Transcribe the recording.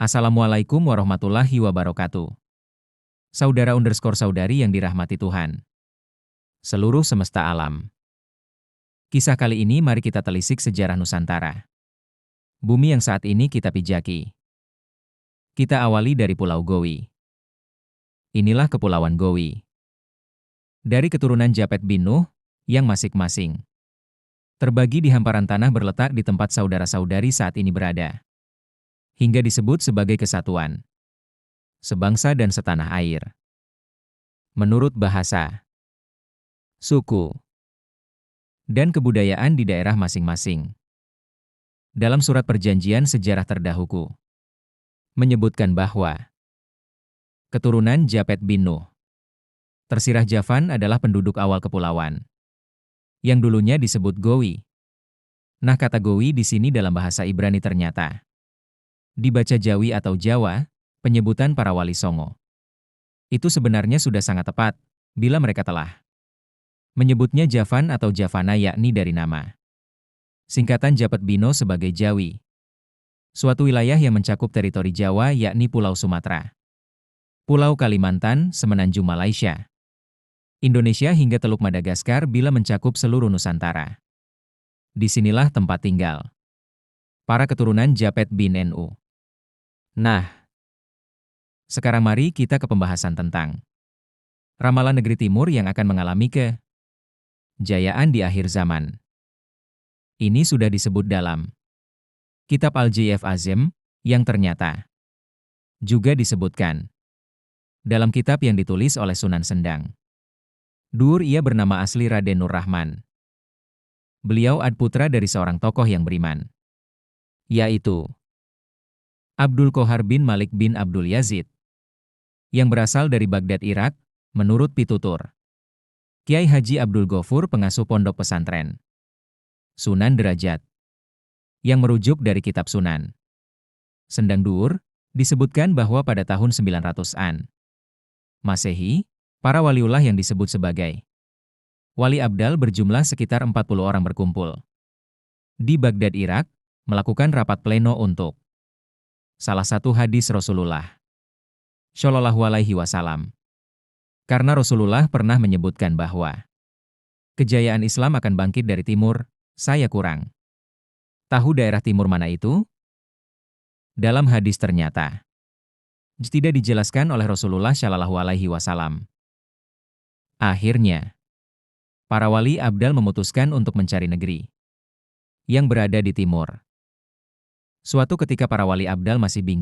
Assalamualaikum warahmatullahi wabarakatuh. Saudara_saudari yang dirahmati Tuhan. Seluruh semesta alam. Kisah kali ini mari kita telisik sejarah Nusantara. Bumi yang saat ini kita pijaki. Kita awali dari Pulau Gowi. Inilah Kepulauan Gowi. Dari keturunan Japet bin Nuh, yang masing-masing terbagi di hamparan tanah berletak di tempat saudara-saudari saat ini berada. Hingga disebut sebagai kesatuan, sebangsa dan setanah air. Menurut bahasa, suku, dan kebudayaan di daerah masing-masing. Dalam surat perjanjian sejarah terdahulu, menyebutkan bahwa keturunan Japet bin Nuh, tersirah Javan adalah penduduk awal kepulauan, yang dulunya disebut Gowi. Nah, kata Gowi di sini dalam bahasa Ibrani ternyata dibaca Jawi atau Jawa, penyebutan para wali Songo. Itu sebenarnya sudah sangat tepat, bila mereka telah menyebutnya Javan atau Javana yakni dari nama singkatan Japet bin Nuh sebagai Jawi. Suatu wilayah yang mencakup teritori Jawa yakni Pulau Sumatera, Pulau Kalimantan, Semenanjung Malaysia, Indonesia hingga Teluk Madagaskar bila mencakup seluruh Nusantara. Disinilah tempat tinggal para keturunan Japet bin Nu. Nah, sekarang mari kita ke pembahasan tentang ramalan negeri timur yang akan mengalami kejayaan di akhir zaman. Ini sudah disebut dalam kitab Al-Jayf Azim, yang ternyata juga disebutkan dalam kitab yang ditulis oleh Sunan Sendang. Dur ia bernama asli Raden Nur Rahman. Beliau putra dari seorang tokoh yang beriman, yaitu Abdul Qohar bin Malik bin Abdul Yazid, yang berasal dari Baghdad, Irak, menurut pitutur Kiai Haji Abdul Ghafur, pengasuh pondok pesantren Sunan Derajat, yang merujuk dari kitab Sunan Sendang Dur, disebutkan bahwa pada tahun 900-an Masehi, para waliullah yang disebut sebagai wali abdal berjumlah sekitar 40 orang berkumpul di Baghdad, Irak, melakukan rapat pleno untuk salah satu hadis Rasulullah Shallallahu Alaihi Wasallam. Karena Rasulullah pernah menyebutkan bahwa kejayaan Islam akan bangkit dari timur, saya kurang tahu daerah timur mana itu. Dalam hadis ternyata tidak dijelaskan oleh Rasulullah Shallallahu Alaihi Wasallam. Akhirnya, para wali abdal memutuskan untuk mencari negeri yang berada di timur. Suatu ketika para wali abdal masih bingung